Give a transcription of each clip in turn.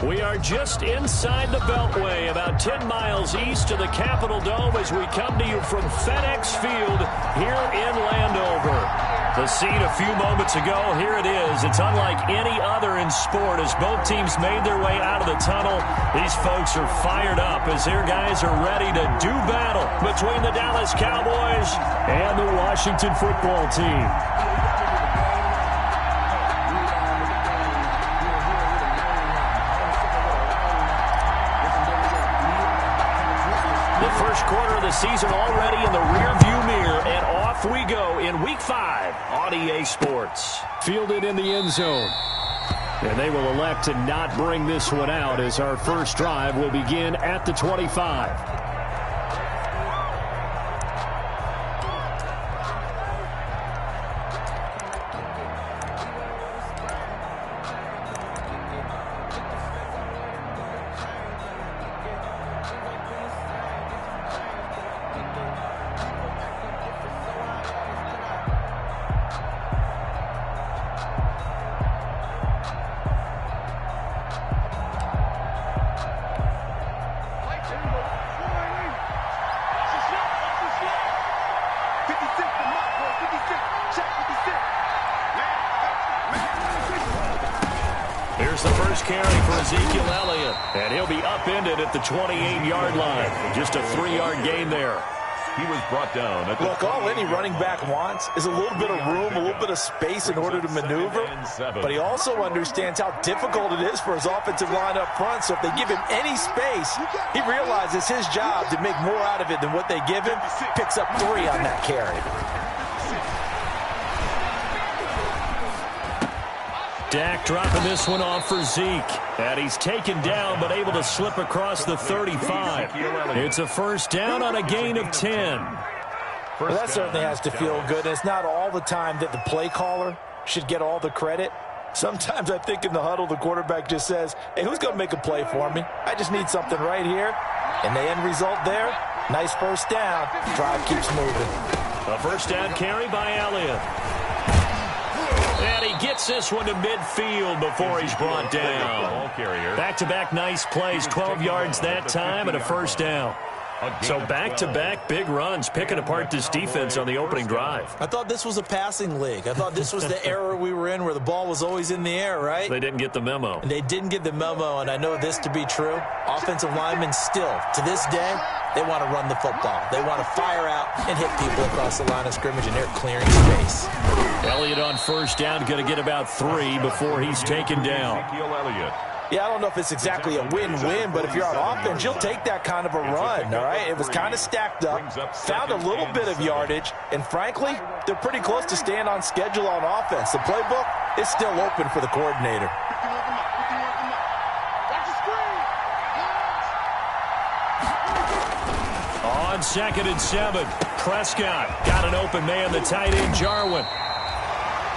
We are just inside the Beltway, about 10 miles east of the Capitol Dome as we come to you from FedEx Field here in Landover. The scene a few moments ago, here it is. It's unlike any other in sport as both teams made their way out of the tunnel. These folks are fired up as their guys are ready to do battle between the Dallas Cowboys and the Washington football team. Quarter of the season already in the rearview mirror, and off we go in Week 5 on EA Sports. Fielded in the end zone. And they will elect to not bring this one out as our first drive will begin at the 25. Here's the first carry for Ezekiel Elliott, and he'll be upended at the 28-yard line. Just a 3-yard gain there. He was brought down. Look, all any running back wants is a little bit of room, a little bit of space in order to maneuver. But he also understands how difficult it is for his offensive line up front. So if they give him any space, he realizes his job to make more out of it than what they give him. Picks up 3 on that carry. Dak dropping this one off for Zeke. And he's taken down but able to slip across the 35. It's a first down on a gain of 10. Well, that certainly has to feel good. And it's not all the time that the play caller should get all the credit. Sometimes I think in the huddle the quarterback just says, hey, who's going to make a play for me? I just need something right here. And the end result there, nice first down. Drive keeps moving. A first down carry by Elliott. And he gets this one to midfield before he's brought down. Back-to-back nice plays, 12 yards that time and a first down. So back-to-back big runs, picking apart this defense on the opening drive. I thought this was a passing league. I thought this was the era we were in where the ball was always in the air, right? They didn't get the memo. And they didn't get the memo, and I know this to be true. Offensive linemen still, to this day, they want to run the football. They want to fire out and hit people across the line of scrimmage, and they're clearing space. Elliott on first down, going to get about 3 before he's taken down. Yeah, I don't know if it's exactly a win-win, but if you're on offense, you'll take that kind of a run, all right? It was kind of stacked up, found a little bit of yardage, and frankly, they're pretty close to staying on schedule on offense. The playbook is still open for the coordinator. On 2nd and 7, Prescott got an open man, the tight end, Jarwin.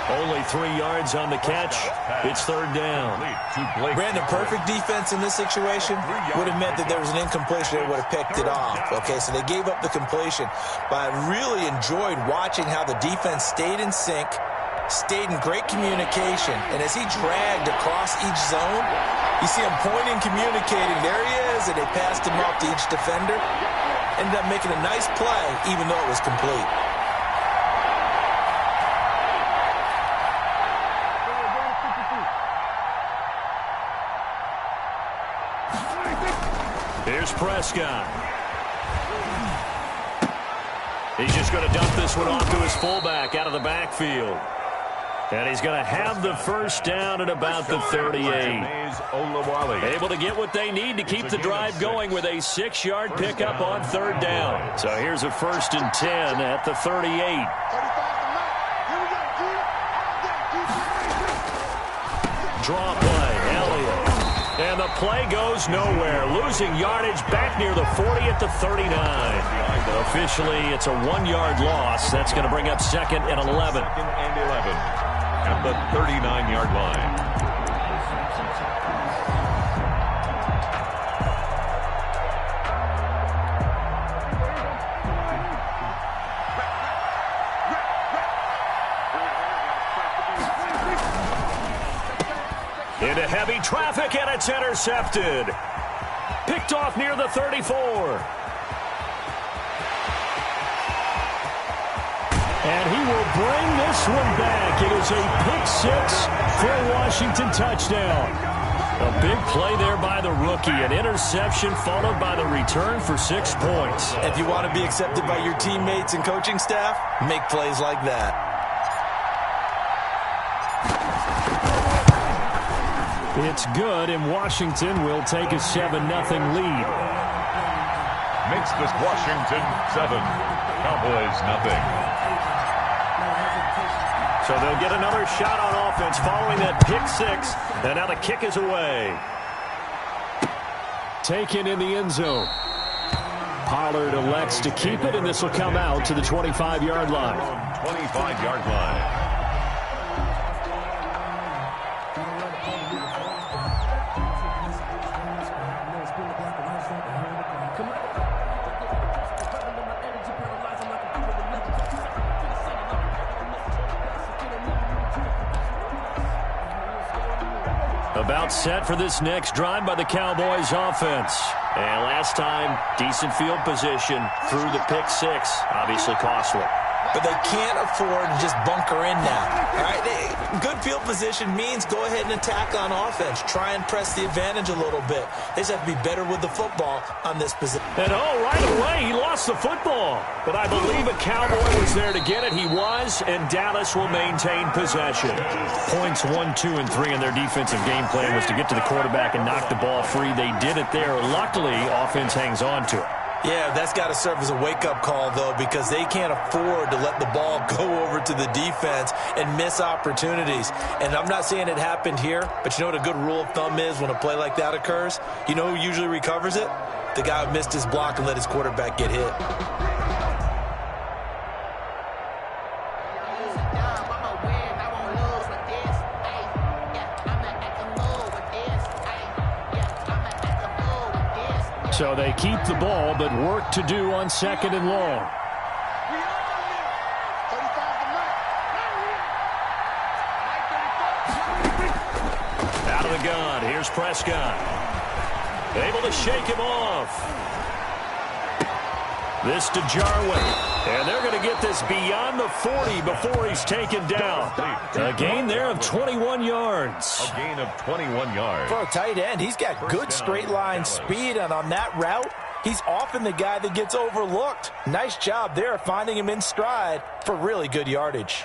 Only 3 yards on the catch. It's third down. Brandon, perfect defense in this situation would have meant that there was an incompletion. They would have picked it off. Okay, so they gave up the completion. But I really enjoyed watching how the defense stayed in sync, stayed in great communication. And as he dragged across each zone, you see him pointing, communicating. There he is, and they passed him off to each defender. Ended up making a nice play, even though it was complete. Here's Prescott. He's just going to dump this one off to his fullback out of the backfield. And he's going to have the first down at about the 38. Able to get what they need to keep the drive going with a 6-yard pickup on third down. So here's a 1st and 10 at the 38. Draw play, Elliott. And the play goes nowhere. Losing yardage back near the 40 at the 39. Officially, it's a 1-yard loss. That's going to bring up 2nd and 11. 2nd and 11 at the 39-yard line. Into heavy traffic, and it's intercepted. Picked off near the 34. And he will bring this one back. It is a pick-6 for a Washington touchdown. A big play there by the rookie. An interception followed by the return for 6 points. If you want to be accepted by your teammates and coaching staff, make plays like that. It's good, and Washington will take a 7-0 lead. Makes this Washington 7, Cowboys 0. So they'll get another shot on offense following that pick-6, and now the kick is away. Taken in the end zone. Pollard elects to keep it, and this will come out to the 25-yard line. 25-yard line. About set for this next drive by the Cowboys offense. And last time, decent field position through the pick-6. Obviously costly. But they can't afford to just bunker in now. All right, good field position means go ahead and attack on offense. Try and press the advantage a little bit. They just have to be better with the football on this position. And right away, he lost the football. But I believe a Cowboy was there to get it. He was, and Dallas will maintain possession. Points 1, 2, and 3 in their defensive game plan was to get to the quarterback and knock the ball free. They did it there. Luckily, offense hangs on to it. Yeah, that's got to serve as a wake-up call, though, because they can't afford to let the ball go over to the defense and miss opportunities. And I'm not saying it happened here, but you know what a good rule of thumb is when a play like that occurs? You know who usually recovers it? The guy who missed his block and let his quarterback get hit. So they keep the ball, but work to do on 2nd and long. Out of the gun, here's Prescott. Able to shake him off. This to Jarwin. And they're going to get this beyond the 40 before he's taken down. A gain there of 21 yards. A gain of 21 yards. For a tight end, he's got good straight line speed, and on that route, he's often the guy that gets overlooked. Nice job there finding him in stride for really good yardage.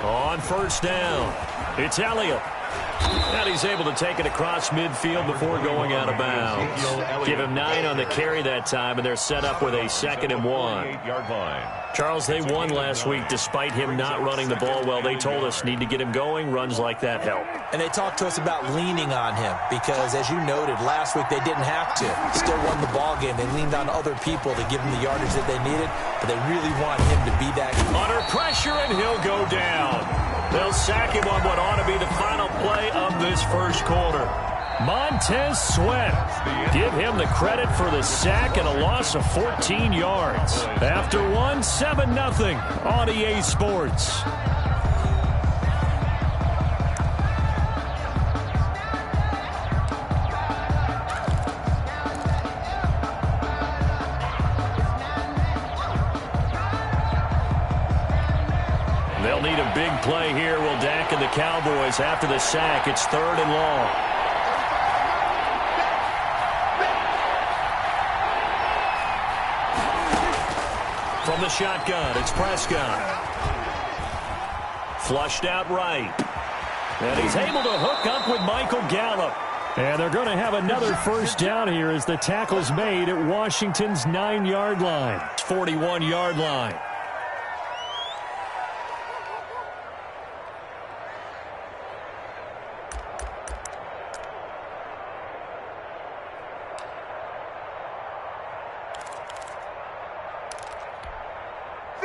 On 1st down, it's Elliott. And he's able to take it across midfield before going out of bounds. Give him 9 on the carry that time, and they're set up with a 2nd and 1. Charles, they won last week despite him not running the ball well. They told us need to get him going. Runs like that help. And they talked to us about leaning on him because, as you noted, last week they didn't have to. Still won the ball game. They leaned on other people to give him the yardage that they needed, but they really want him to be that. Under pressure, and he'll go down. They'll sack him on what ought to be the final play of this first quarter. Montez Sweat. Give him the credit for the sack and a loss of 14 yards. After one, 7-0 on EA Sports. They'll need a big play here. Will Dak and the Cowboys after the sack. It's 3rd and long. From the shotgun, it's Prescott. Flushed out right. And he's able to hook up with Michael Gallup. And they're going to have another first down here as the tackle's made at Washington's 9-yard line. 41-yard line.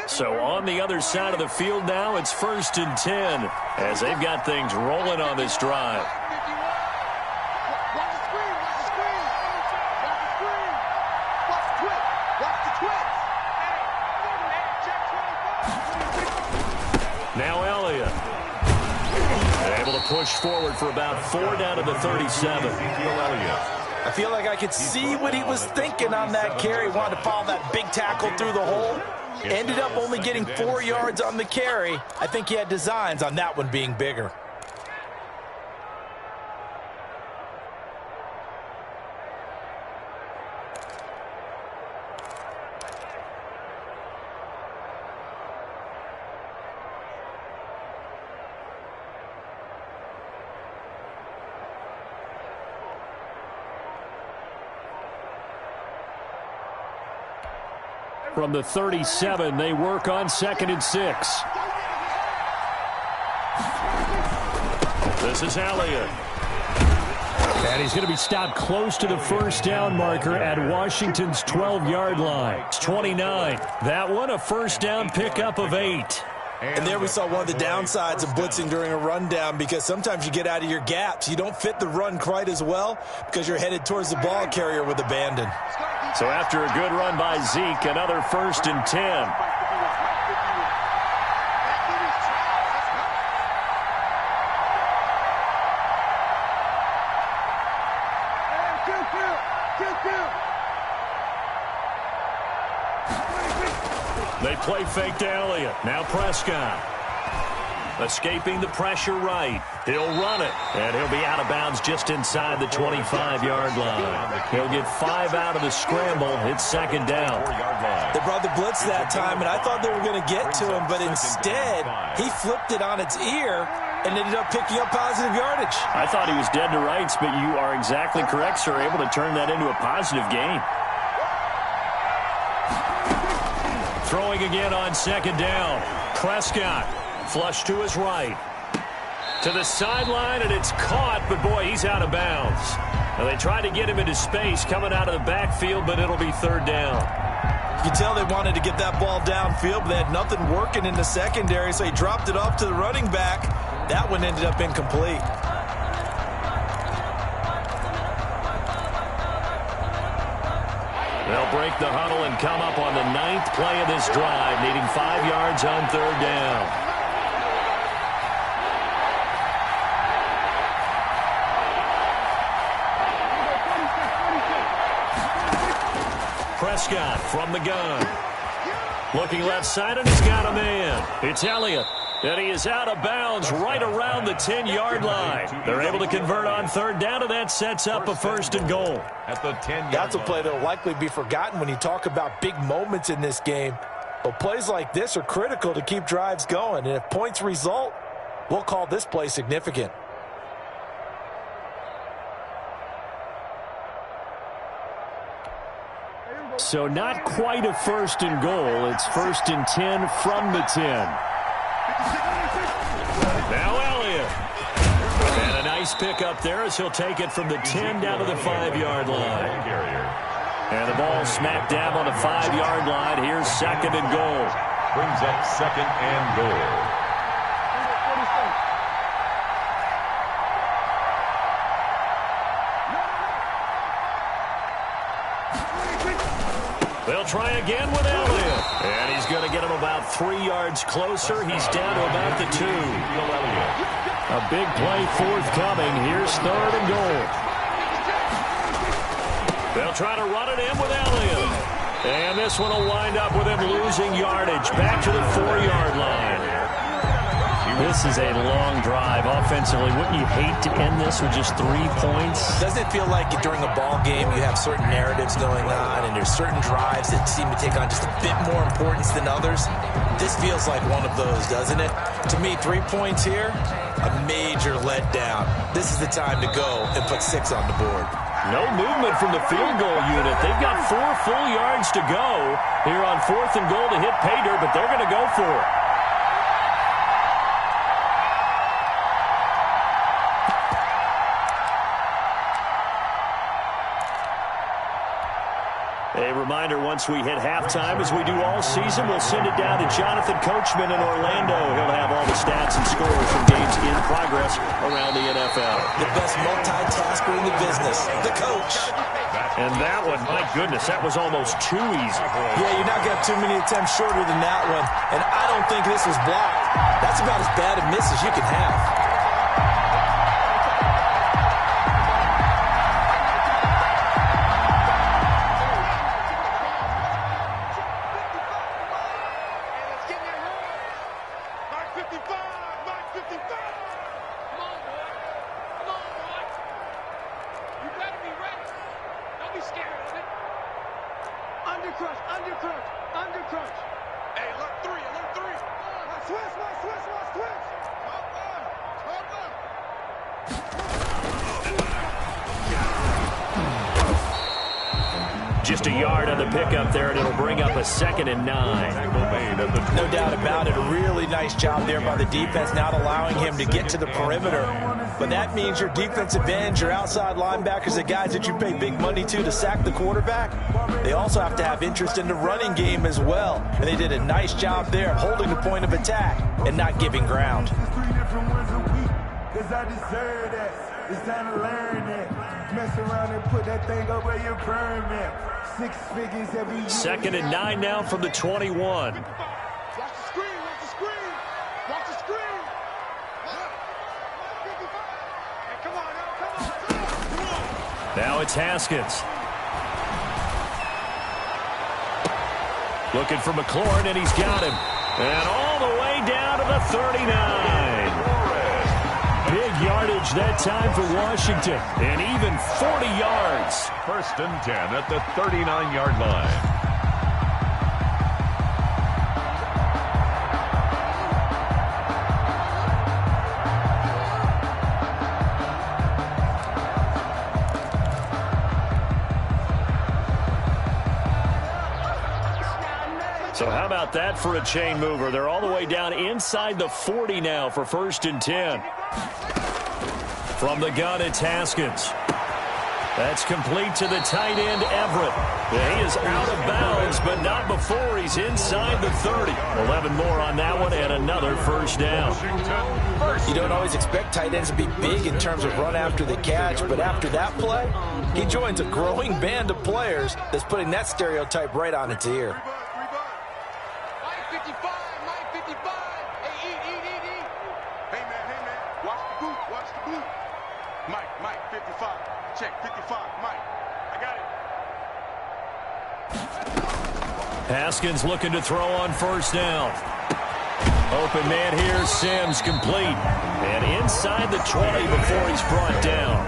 So on the other side of the field now, it's 1st and 10 as they've got things rolling on this drive. Now Elliott. Able to push forward for about 4 down to the 37. I feel like I could see what he was thinking on that carry. Wanted to follow that big tackle through the hole. Ended up only getting 4 yards on the carry. I think he had designs on that one being bigger. From the 37, they work on 2nd and 6. This is Elliott. And he's going to be stopped close to the first down marker at Washington's 12-yard line. It's 29. That one, a first down pickup of 8. And there we saw one of the downsides of blitzing during a rundown, because sometimes you get out of your gaps. You don't fit the run quite as well because you're headed towards the ball carrier with abandon. So after a good run by Zeke, another 1st and 10. They play fake to Elliott. Now Prescott. Escaping the pressure right. He'll run it. And he'll be out of bounds just inside the 25-yard line. He'll get 5 out of the scramble. It's 2nd down. They brought the blitz that time, and I thought they were going to get to him, but instead he flipped it on its ear and ended up picking up positive yardage. I thought he was dead to rights, but you are exactly correct, sir. Able to turn that into a positive gain. Throwing again on 2nd down. Prescott. Flush to his right. To the sideline, and it's caught, but boy, he's out of bounds. Now they tried to get him into space coming out of the backfield, but it'll be 3rd down. You can tell they wanted to get that ball downfield, but they had nothing working in the secondary, so he dropped it off to the running back. That one ended up incomplete. They'll break the huddle and come up on the 9th play of this drive, needing 5 yards on 3rd down. Prescott from the gun. Looking left side, and he's got a man. It's Elliott. And he is out of bounds right around the 10-yard line. They're able to convert on 3rd down, and that sets up a 1st and goal. At the 10-yard That's a play that will likely be forgotten when you talk about big moments in this game. But plays like this are critical to keep drives going. And if points result, we'll call this play significant. So not quite a 1st and goal. It's 1st and 10 from the 10. Now Elliott. And a nice pick up there as he'll take it from the 10 down to the 5-yard line. And the ball smack dab on the 5-yard line. Here's 2nd and goal. brings up 2nd and goal. They'll try again with Elliott. And he's going to get him about 3 yards closer. He's down to about the 2. A big play forthcoming. Here's 3rd and goal. They'll try to run it in with Elliott. And this one will wind up with him losing yardage. Back to the 4-yard line. This is a long drive offensively. Wouldn't you hate to end this with just 3 points? Doesn't it feel like during a ball game you have certain narratives going on and there's certain drives that seem to take on just a bit more importance than others? This feels like one of those, doesn't it? To me, 3 points here, a major letdown. This is the time to go and put 6 on the board. No movement from the field goal unit. They've got 4 full yards to go here on 4th and goal to hit pay dirt, but they're going to go for it. A reminder, once we hit halftime, as we do all season, we'll send it down to Jonathan Coachman in Orlando. He'll have all the the stats and scores from games in progress around the NFL. The best multitasker in the business, the coach. And that one, my goodness, that was almost too easy. Yeah, you're not going to have too many attempts shorter than that one. And I don't think this was blocked. That's about as bad a miss as you can have. Just a yard on the pickup there, and it'll bring up a 2nd and 9. No doubt about it. A really nice job there by the defense, not allowing him to get to the perimeter. But that means your defensive ends, your outside linebackers, the guys that you pay big money to sack the quarterback, they also have to have interest in the running game as well. And they did a nice job there of holding the point of attack and not giving ground. It's time to learn that. Mess around and put that thing over your permit. 6 figures every year. 2nd and 9 now from the 21. Watch the screen, watch the screen. Watch the screen. Hey, come on, come on. Now it's Haskins. Looking for McLaurin, and he's got him. And all the way down to the 39. Big yardage that time for Washington, and even 40 yards. 1st and 10 at the 39-yard line. So how about that for a chain mover? They're all the way down inside the 40 now for 1st and 10. From the gun, it's Haskins. That's complete to the tight end, Everett. He is out of bounds, but not before he's inside the 30. 11 more on that one, and another 1st down. You don't always expect tight ends to be big in terms of run after the catch, but after that play, he joins a growing band of players that's putting that stereotype right on its ear. Mike, 55. Check, 55. Mike, I got it. Haskins looking to throw on 1st down. Open man here, Sims complete. And inside the 20 before he's brought down.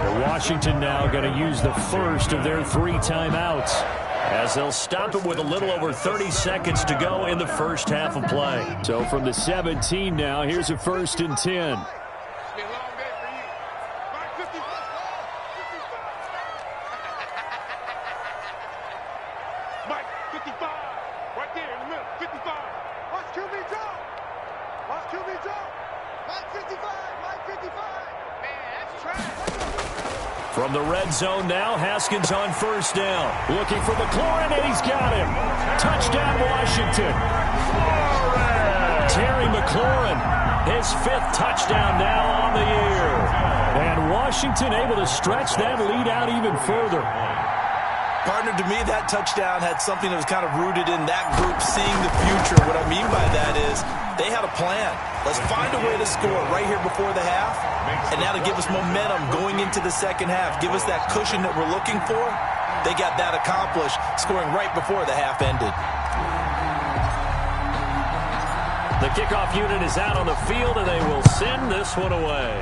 Well, Washington now going to use the first of their 3 timeouts, as they'll stop it with a little over 30 seconds to go in the first half of play. So from the 17 now, here's a 1st and 10. From the red zone now, Haskins on 1st down. Looking for McLaurin, and he's got him. Touchdown, Washington. Terry McLaurin, his 5th touchdown now on the year. And Washington able to stretch that lead out even further. Partner, to me, that touchdown had something that was kind of rooted in that group seeing the future. What I mean by that is they had a plan. Let's find a way to score right here before the half, and that'll give us momentum going into the 2nd half. Give us that cushion that we're looking for. They got that accomplished, scoring right before the half ended. The kickoff unit is out on the field, and they will send this one away.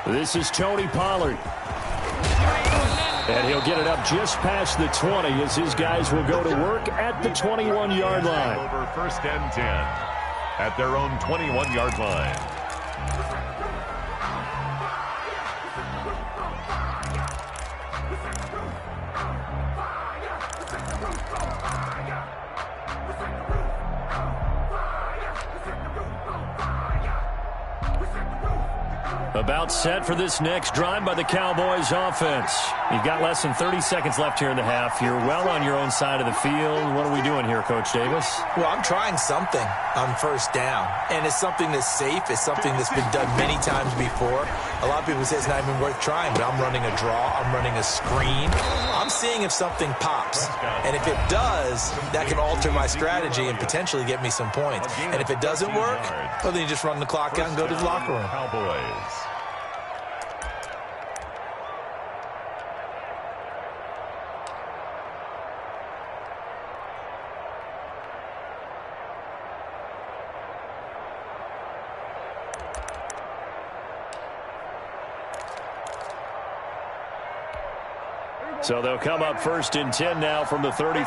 This is Tony Pollard. And he'll get it up just past the 20 as his guys will go to work at the 21-yard line. Over 1st and 10 at their own 21-yard line. About set for this next drive by the Cowboys offense. You've got less than 30 seconds left here in the half. You're well on your own side of the field. What are we doing here, Coach Davis? Well, I'm trying something on first down, and it's something that's safe. It's something that's been done many times before. A lot of people say it's not even worth trying, but I'm running a draw. I'm running a screen. I'm seeing if something pops, and if it does, that can alter my strategy and potentially get me some points. And if it doesn't work, well, then you just run the clock out and go to the locker room. Cowboys. So they'll come up 1st and 10 now from the 33.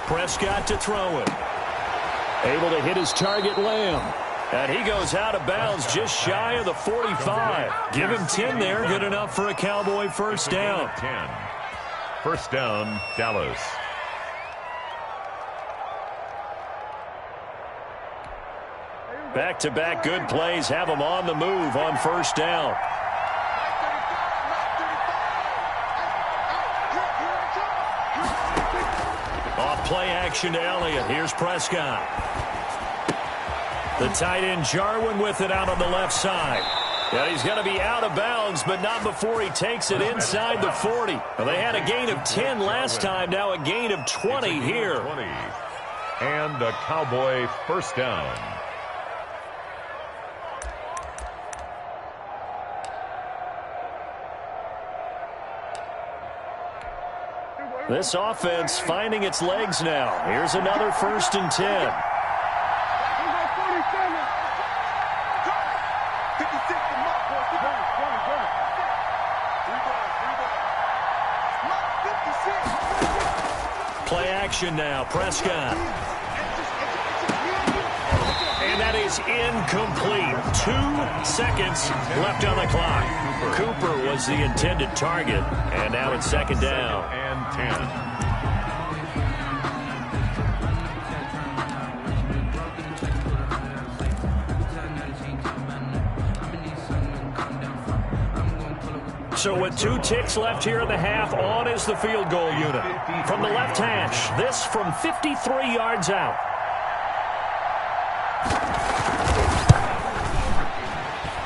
Prescott to throw it. Able to hit his target, Lamb. And he goes out of bounds just shy of the 45. Give him 10 there. Good enough for a Cowboy first down. 10. First down, Dallas. Back-to-back good plays have them on the move on first down. Off play action to Elliott. Here's Prescott. The tight end Jarwin with it out on the left side. Yeah, he's going to be out of bounds, but not before he takes it inside the 40. Well, they had a gain of 10 last time, now a gain of 20 here. 20. And a Cowboy first down. This offense finding its legs now. Here's another 1st and 10. Play action now. Prescott. And that is incomplete. 2 seconds left on the clock. Cooper was the intended target. And now it's 2nd down. And 10. So with 2 ticks left here in the half, on is the field goal unit. From the left hash, this from 53 yards out.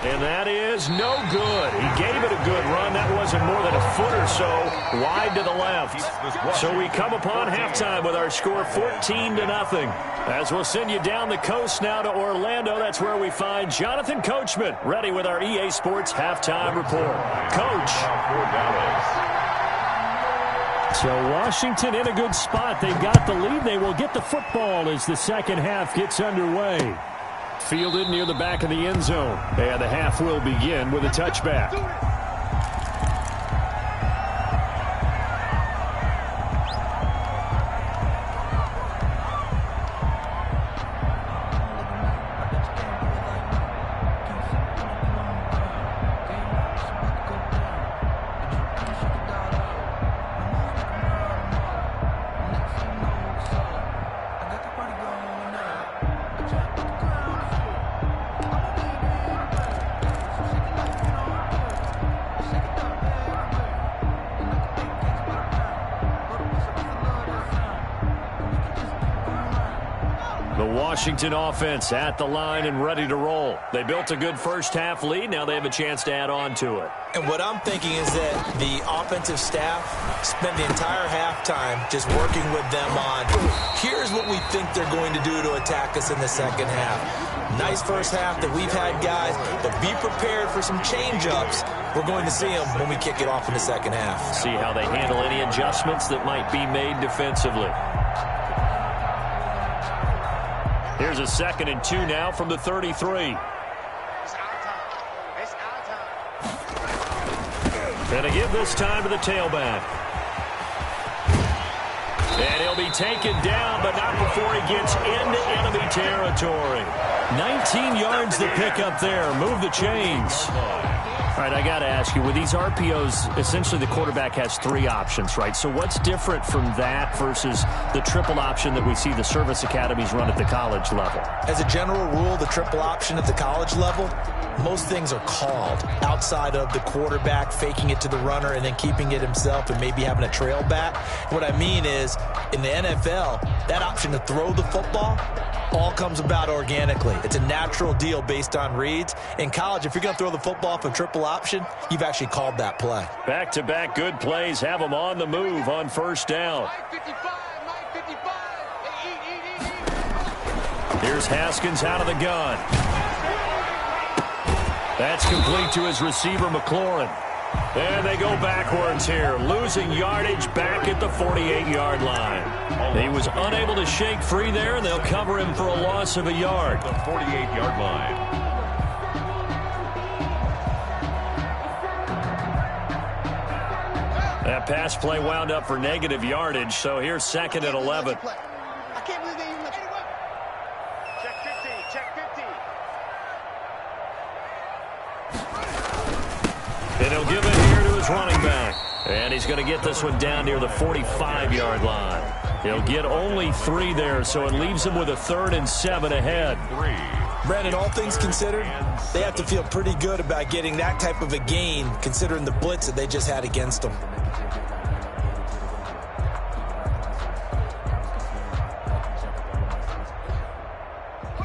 And that is no good. He gave it a good run. That wasn't more than a foot or so wide to the left. So we come upon halftime with our score 14-0. As we'll send you down the coast now to Orlando, that's where we find Jonathan Coachman ready with our EA Sports halftime report. Coach. So Washington in a good spot. They've got the lead. They will get the football as the second half gets underway. Fielded near the back of the end zone. And the half will begin with a touchback. Washington offense at the line and ready to roll. They built a good first half lead. Now they have a chance to add on to it. And what I'm thinking is that the offensive staff spent the entire halftime just working with them on, here's what we think they're going to do to attack us in the second half. Nice first half that we've had, guys, but be prepared for some change-ups. We're going to see them when we kick it off in the second half. See how they handle any adjustments that might be made defensively. Here's a 2nd and 2 now from the 33. And to give this time to the tailback. And he'll be taken down, but not before he gets into enemy territory. 19 yards to pick up there. Move the chains. All right, I got to ask you, with these RPOs, essentially the quarterback has 3 options, right? So what's different from that versus the triple option that we see the service academies run at the college level? As a general rule, the triple option at the college level, most things are called outside of the quarterback faking it to the runner and then keeping it himself and maybe having a trail back. What I mean is, in the NFL, that option to throw the football all comes about organically. It's a natural deal based on reads. In college, if you're going to throw the football off a triple option, you've actually called that play. Back-to-back good plays have them on the move on first down. Here's Haskins out of the gun. That's complete to his receiver, McLaurin. And they go backwards here, losing yardage back at the 48-yard line. He was unable to shake free there, and they'll cover him for a loss of a yard. The 48-yard line. That pass play wound up for negative yardage, so here's 2nd and 11. I can't believe they even let anyone. Check 15, check 15. And he'll give it here to his running back. And he's going to get this one down near the 45-yard line. He'll get only 3 there, so it leaves him with a 3rd and 7 ahead. Brandon, all things considered, they have to feel pretty good about getting that type of a gain, considering the blitz that they just had against them.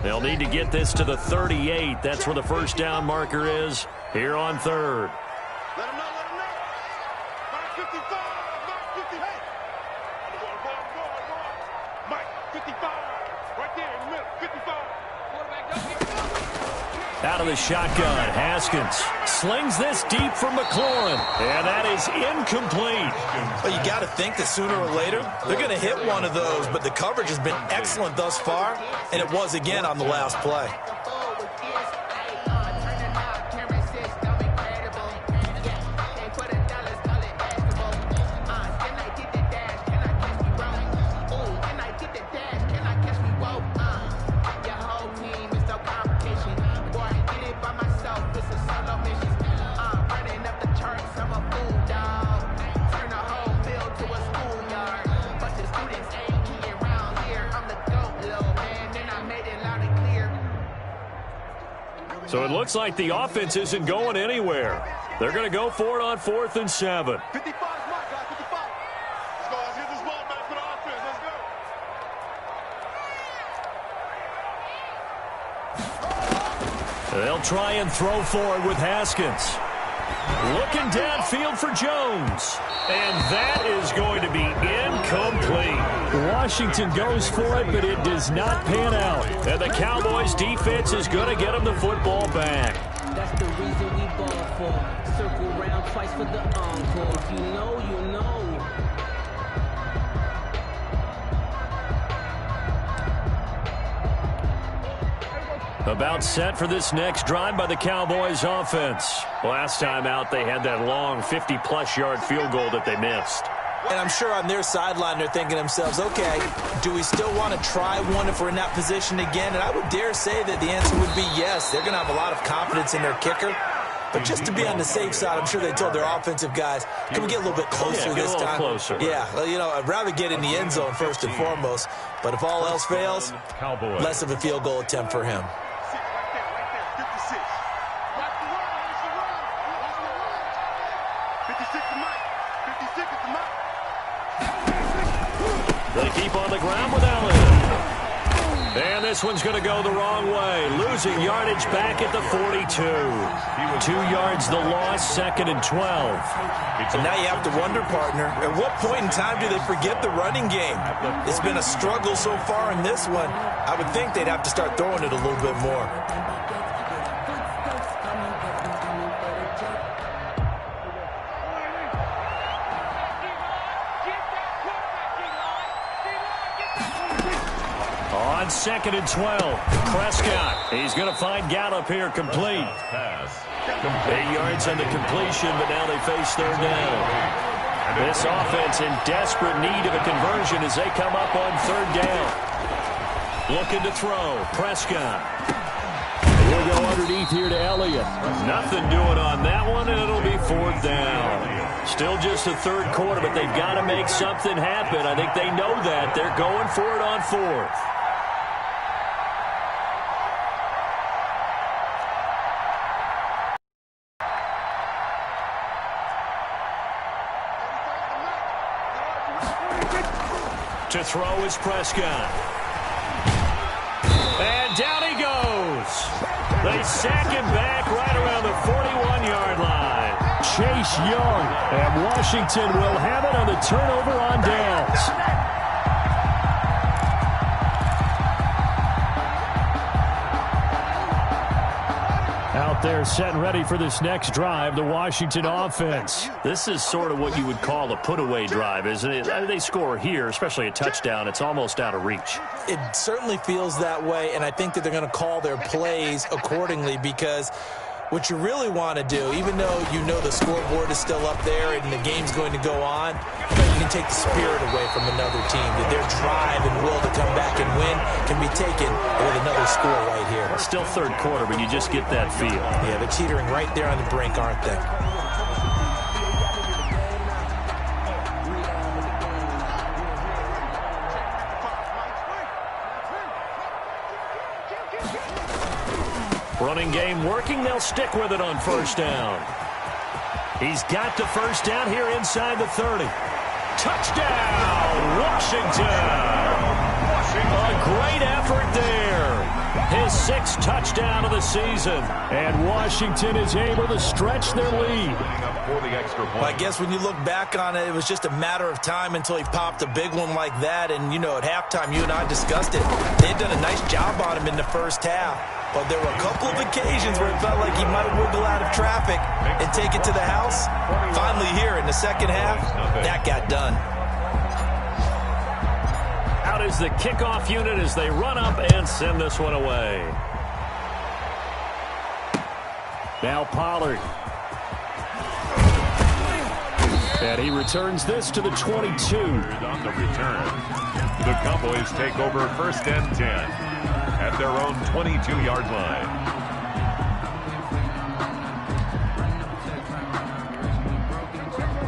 They'll need to get this to the 38. That's where the first down marker is here on 3rd. Let him know, let him know. Mike 55, Mike 50. Hey. Mike 55. Right there in the middle, 55. Quarterback, don't get up. Out of the shotgun, Haskins slings this deep from McLaurin. And that is incomplete. Well, you got to think that sooner or later, they're going to hit one of those, but the coverage has been excellent thus far, and it was again on the last play. So it looks like the offense isn't going anywhere. They're going to go for it on 4th and 7. 55 is Mike, guys, 55. Let's go, let's get this ball back for the offense. Let's go. They'll try and throw for it with Haskins. Looking downfield for Jones. And that is going to be incomplete. Washington goes for it, but it does not pan out. And the Cowboys' defense is going to get them the football back. That's the reason we ball for. Circle round twice for the encore. If you know, you know. About set for this next drive by the Cowboys offense. Last time out, they had that long 50-plus yard field goal that they missed. And I'm sure on their sideline, they're thinking to themselves, okay, do we still want to try one if we're in that position again? And I would dare say that the answer would be yes. They're going to have a lot of confidence in their kicker. But just to be on the safe side, I'm sure they told their offensive guys, can we get a little bit closer this time? Closer. Yeah, well, you know, I'd rather get in the end zone first and foremost. But if all else fails, less of a field goal attempt for him. They keep on the ground with Allen. And this one's going to go the wrong way. Losing yardage back at the 42. 2 yards the loss, 2nd and 12. And now you have to wonder, partner, at what point in time do they forget the running game? It's been a struggle so far in this one. I would think they'd have to start throwing it a little bit more. On 2nd and 12, Prescott. He's going to find Gallup here, complete. 8 yards on the completion, but now they face 3rd down. This offense in desperate need of a conversion as they come up on 3rd down. Looking to throw, Prescott. go underneath here to Elliott. Nothing doing on that one, and it'll be 4th down. Still just the third quarter, but they've got to make something happen. I think they know that. They're going for it on 4th. To throw is Prescott. And down he goes. They sack him back right around the 41-yard line. Chase Young. And Washington will have it on the turnover on downs. Out there set and ready for this next drive, the Washington offense. This is sort of what you would call a put-away drive, isn't it? They score here, especially a touchdown. It's almost out of reach. It certainly feels that way, and I think that they're going to call their plays accordingly, because what you really want to do, even though you know the scoreboard is still up there and the game's going to go on, you can take the spirit away from another team. That their drive and will to come back and win can be taken with another score right here. Well, still third quarter, but you just get that feel. Yeah, they're teetering right there on the brink, aren't they? Running game working. They'll stick with it on 1st down. He's got the 1st down here inside the 30. Touchdown, Washington. A great effort there. His 6th touchdown of the season. And Washington is able to stretch their lead. Well, I guess when you look back on it, it was just a matter of time until he popped a big one like that. And, you know, at halftime, you and I discussed it. They had done a nice job on him in the first half. But there were a couple of occasions where it felt like he might wiggle out of traffic and take it to the house. Finally here in the second half, that got done. Out is the kickoff unit as they run up and send this one away. Now Pollard. And he returns this to the 22. On the return, the Cowboys take over 1st and 10 at their own 22-yard line.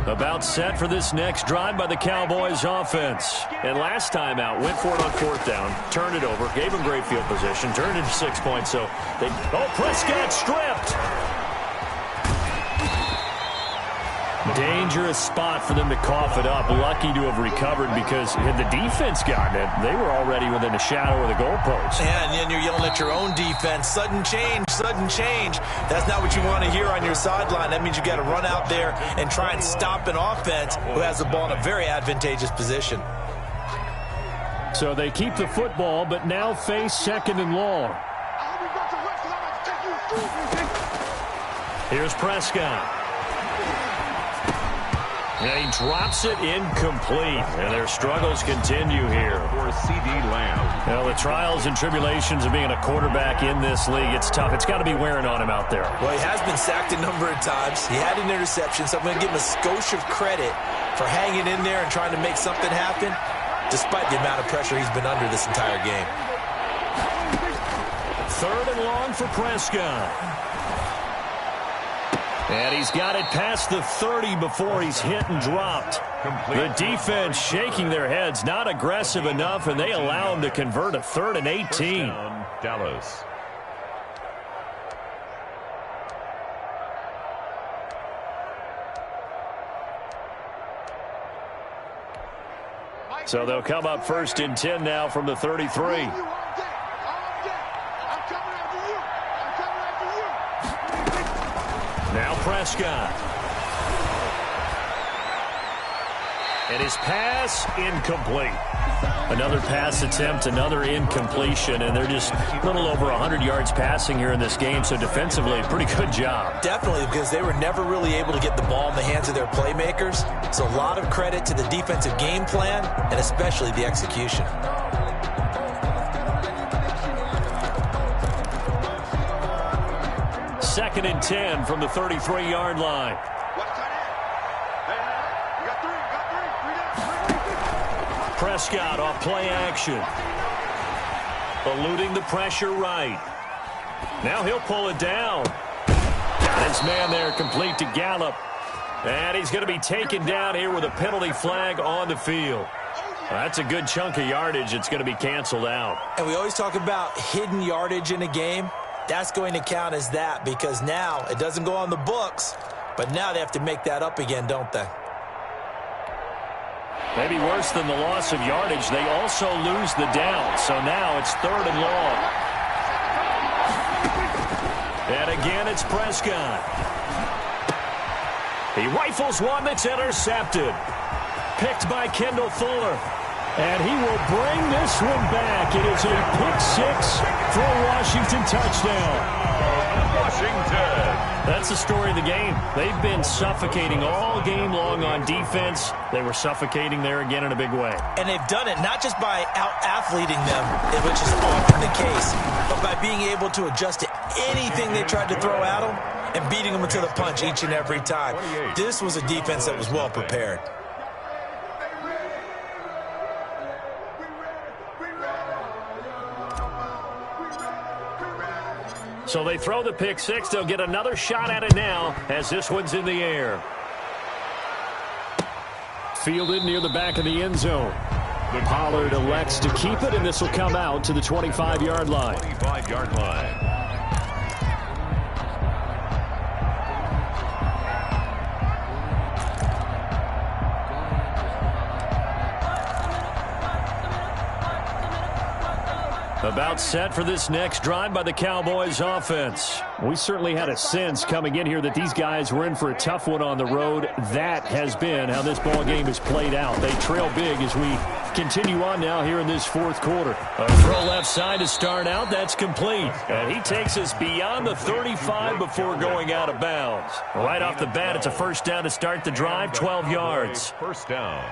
About set for this next drive by the Cowboys offense. And last time out, went for it on 4th down, turned it over, gave him great field position, turned it into 6 points. So they, Prescott stripped. Dangerous spot for them to cough it up. Lucky to have recovered, because had the defense gotten it, they were already within a shadow of the goalpost. Yeah, and then you're yelling at your own defense. Sudden change, sudden change. That's not what you want to hear on your sideline. That means you got to run out there and try and stop an offense who has the ball in a very advantageous position. So they keep the football, but now face 2nd and long. Here's Prescott. And he drops it incomplete. And their struggles continue here. For C.D. Lamb. Well, the trials and tribulations of being a quarterback in this league, it's tough. It's got to be wearing on him out there. Well, he has been sacked a number of times. He had an interception, so I'm going to give him a skosh of credit for hanging in there and trying to make something happen, despite the amount of pressure he's been under this entire game. 3rd and long for Prescott. And he's got it past the 30 before he's hit and dropped. The defense shaking their heads, not aggressive enough, and they allow him to convert a 3rd and 18. Dallas. So they'll come up 1st and 10 now from the 33. Now Prescott. And his pass incomplete. Another pass attempt, another incompletion, and they're just a little over 100 yards passing here in this game, so defensively, pretty good job. Definitely, because they were never really able to get the ball in the hands of their playmakers. So a lot of credit to the defensive game plan, and especially the execution. Second and 10 from the 33-yard line. Prescott off play action. Eluding the pressure right. Now he'll pull it down. Got his man there complete to Gallup. And he's going to be taken down here with a penalty flag on the field. That's a good chunk of yardage. It's going to be canceled out. And we always talk about hidden yardage in a game. That's going to count as that because now it doesn't go on the books, but now they have to make that up again, don't they? Maybe worse than the loss of yardage, they also lose the down. So now it's 3rd and long. And again, it's Prescott. He rifles one that's intercepted. Picked by Kendall Fuller. And he will bring this one back. It is a pick-6 for a Washington touchdown. Washington. That's the story of the game. They've been suffocating all game long on defense. They were suffocating there again in a big way. And they've done it not just by out-athleting them, which is often the case, but by being able to adjust to anything they tried to throw at them and beating them to the punch each and every time. This was a defense that was well prepared. So they throw the pick-6. They'll get another shot at it now as this one's in the air. Fielded near the back of the end zone. Pollard elects to keep it, and this will come out to the 25-yard line. 25-yard line. About set for this next drive by the Cowboys offense. We certainly had a sense coming in here that these guys were in for a tough one on the road. That has been how this ball game has played out. They trail big as we continue on now here in this 4th quarter. A throw left side to start out. That's complete. And he takes us beyond the 35 before going out of bounds. Right off the bat, it's a first down to start the drive, 12 yards. First down.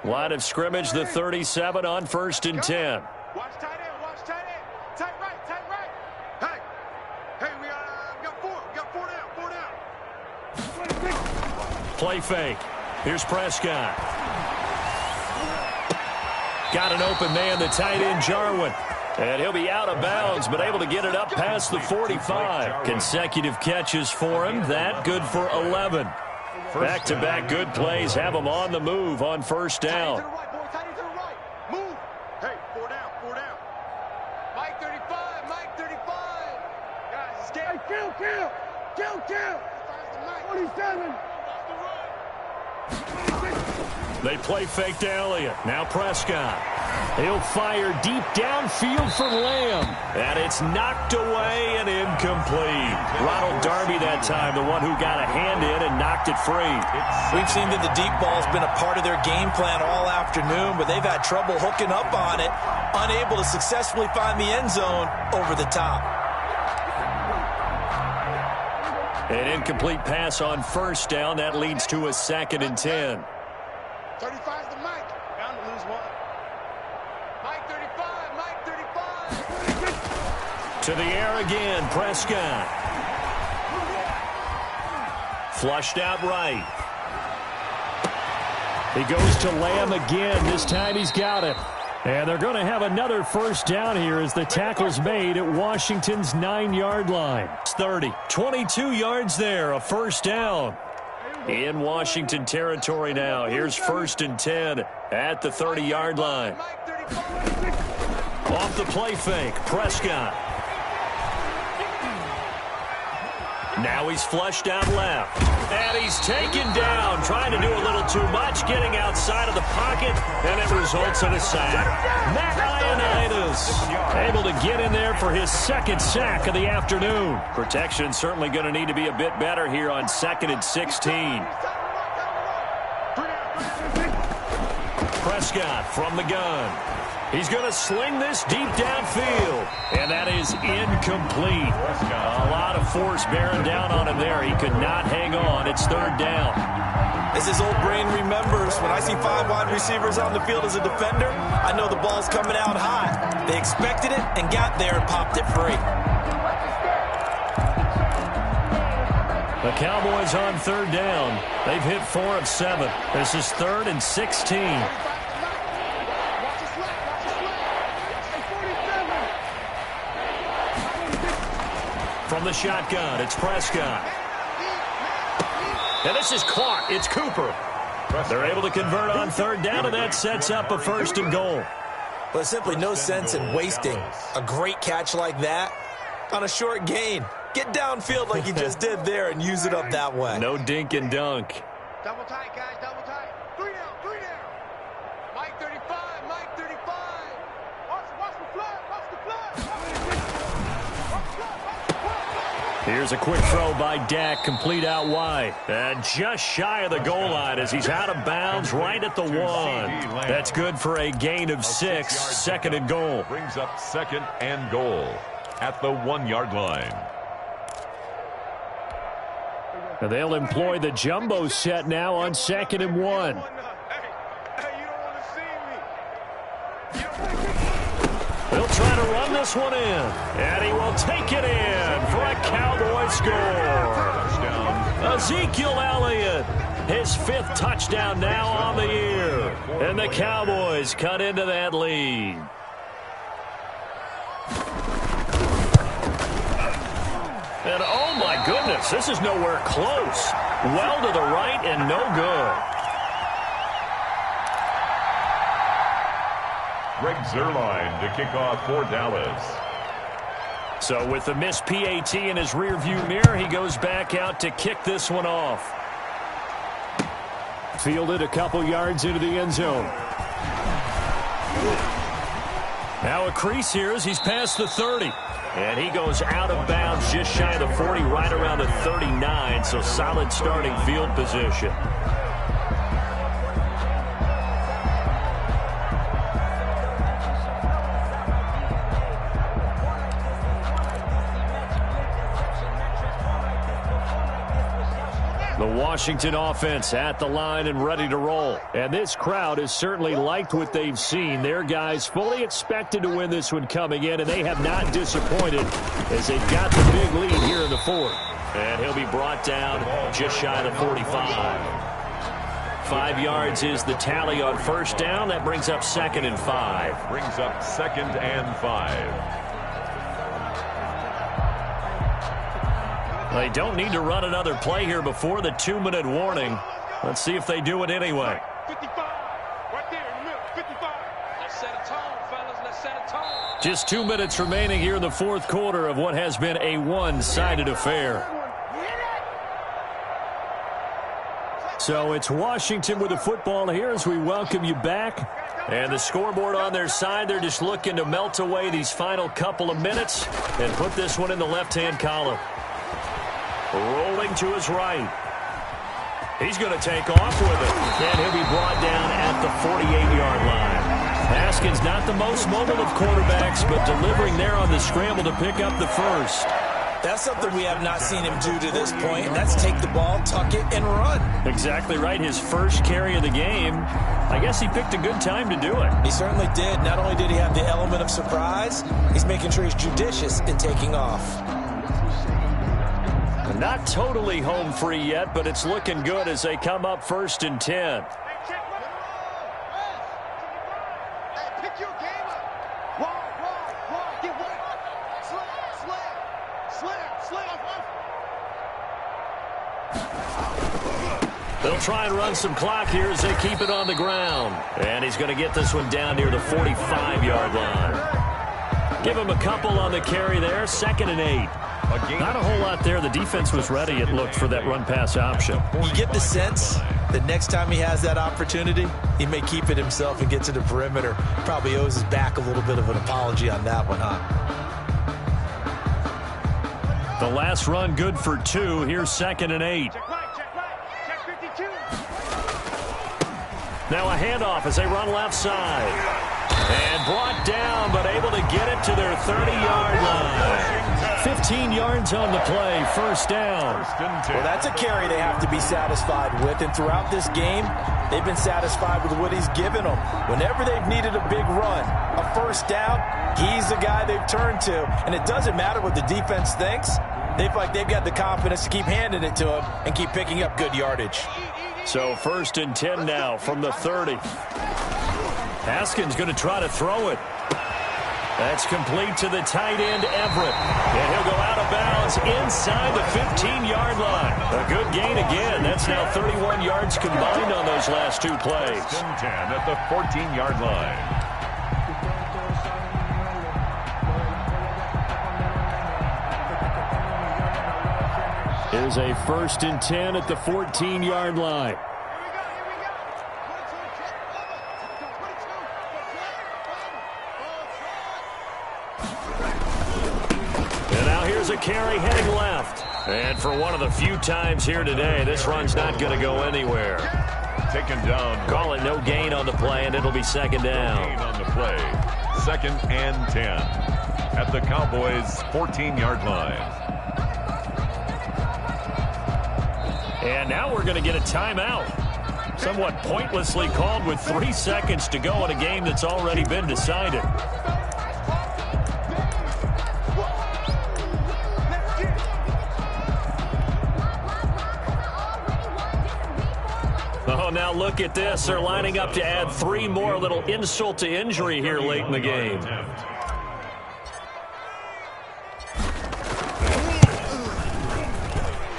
Line of scrimmage, the 37 on 1st and 10. Watch tight end, watch tight end. Tight right, tight right. Hey, we got 4 down. Play fake. Here's Prescott. Got an open man, the tight end, Jarwin. And he'll be out of bounds, but able to get it up past the 45. Consecutive catches for him. That good for 11. Back-to-back good plays have him on the move on first down. To the right, boy, tight end to the right. Move. Hey, 4 down. Mike 35, Mike 35. Guys, it's game. Hey, kill. 47. They play fake to Elliott. Now Prescott. He'll fire deep downfield for Lamb. And it's knocked away and incomplete. Ronald Darby that time, the one who got a hand in and knocked it free. We've seen that the deep ball's been a part of their game plan all afternoon, but they've had trouble hooking up on it, unable to successfully find the end zone over the top. An incomplete pass on first down. That leads to a 2nd and 10. 35's the Mike. Bound to lose one. Mike 35. To the air again, Prescott. Flushed out right. He goes to Lamb again. This time he's got it. And they're going to have another first down here as the tackle's made at Washington's 9-yard line. It's 30. 22 yards there, a first down. In Washington territory now. Here's 1st and 10 at the 30-yard line. Off the play fake, Prescott. Now he's flushed out left. And he's taken down, trying to do a little too much, getting outside of the pocket, and it results in a sack. Matt Ioannidis able to get in there for his 2nd sack of the afternoon. Protection certainly going to need to be a bit better here on 2nd and 16. Prescott from the gun. He's going to sling this deep downfield, and that is incomplete. A lot of force bearing down on him there. He could not hang on. It's 3rd down. As his old brain remembers, when I see 5 wide receivers on the field as a defender, I know the ball's coming out high. They expected it and got there and popped it free. The Cowboys on third down. They've hit 4 of 7. This is 3rd and 16. From the shotgun, it's Prescott. And this is Clark. It's Cooper. They're able to convert on third down, and that sets up a 1st and goal. Well, there's simply no sense in wasting a great catch like that on a short gain. Get downfield like you just did there and use it up that way. No dink and dunk. Double tight, guys, double tight. 3 down, 3 down. Mike 35, Mike 35. Watch the flag, watch the flag. Here's a quick throw by Dak, complete out wide. And just shy of the goal line as he's out of bounds right at the 1. That's good for a gain of 6, 2nd and goal. Brings up 2nd and goal at the 1-yard line. And they'll employ the jumbo set now on 2nd and 1. They'll try to run this one in. And he will take it in for a Cowboy score. Ezekiel Elliott, his 5th touchdown now on the year. And the Cowboys cut into that lead. And oh my goodness, this is nowhere close. Well to the right and no good. Greg Zuerlein to kick off for Dallas. So with the missed PAT in his rearview mirror, he goes back out to kick this one off. Fielded a couple yards into the end zone. Now a crease here as he's past the 30. And he goes out of bounds just shy of the 40, right around the 39. So solid starting field position. The Washington offense at the line and ready to roll. And this crowd has certainly liked what they've seen. Their guys fully expected to win this one coming in, and they have not disappointed as they've got the big lead here in the 4th. And he'll be brought down just shy of the 45. 5 yards is the tally on 1st down. That brings up 2nd and 5. Brings up 2nd and 5. They don't need to run another play here before the 2-minute warning. Let's see if they do it anyway. 55, right there in the middle, 55. Let's set a tone, fellas, let's set a tone. Just 2 minutes remaining here in the 4th quarter of what has been a one-sided affair. So it's Washington with the football here as we welcome you back. And the scoreboard on their side, they're just looking to melt away these final couple of minutes and put this one in the left-hand column. Rolling to his right. He's going to take off with it. And he'll be brought down at the 48-yard line. Haskins not the most mobile of quarterbacks, but delivering there on the scramble to pick up the 1st. That's something we have not seen him do to this point. That's take the ball, tuck it, and run. Exactly right. His first carry of the game. I guess he picked a good time to do it. He certainly did. Not only did he have the element of surprise, he's making sure he's judicious in taking off. Not totally home free yet, but it's looking good as they come up 1st and 10. They'll try and run some clock here as they keep it on the ground. And he's going to get this one down near the 45-yard line. Give him a couple on the carry there. 2nd and 8. Not a whole lot there. The defense was ready, it looked, for that run-pass option. You get the sense that next time he has that opportunity, he may keep it himself and get to the perimeter. Probably owes his back a little bit of an apology on that one, huh? The last run good for 2. Here's 2nd and 8. Check 52. Now a handoff as they run left side. And brought down, but able to get it to their 30-yard line. 15 yards on the play, 1st down. Well, that's a carry they have to be satisfied with. And throughout this game, they've been satisfied with what he's given them. Whenever they've needed a big run, a 1st down, he's the guy they've turned to. And it doesn't matter what the defense thinks. They feel like they've got the confidence to keep handing it to him and keep picking up good yardage. So 1st and 10 now from the 30. Haskins going to try to throw it. That's complete to the tight end, Everett. And he'll go out of bounds inside the 15-yard line. A good gain again. That's now 31 yards combined on those last 2 plays. 1st and 10 at the 14-yard line. Here's a 1st and 10 at the 14-yard line. And now here's a carry heading left. And for one of the few times here today, this run's not going to go anywhere. Taken down. Call it no gain on the play, and it'll be 2nd down. Gain on the play. 2nd and 10 at the Cowboys' 14-yard line. And now we're going to get a timeout. Somewhat pointlessly called with 3 seconds to go in a game that's already been decided. Oh, now look at this. They're lining up to add 3 more, little insult to injury here late in the game.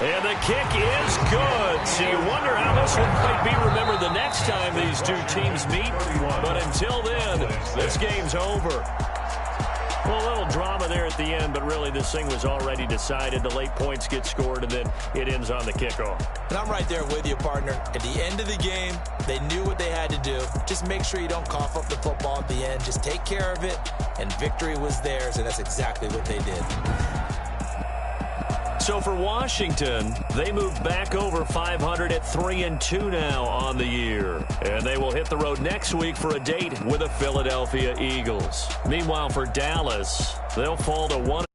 And the kick is good. So you wonder how this one might be remembered the next time these 2 teams meet. But until then, this game's over. Well, a little drama there at the end, but really this thing was already decided. The late points get scored, and then it ends on the kickoff. And I'm right there with you, partner. At the end of the game, they knew what they had to do. Just make sure you don't cough up the football at the end. Just take care of it, and victory was theirs, and that's exactly what they did. So for Washington, they moved back over 500 at 3-2 now on the year. And they will hit the road next week for a date with the Philadelphia Eagles. Meanwhile, for Dallas, they'll fall to 1.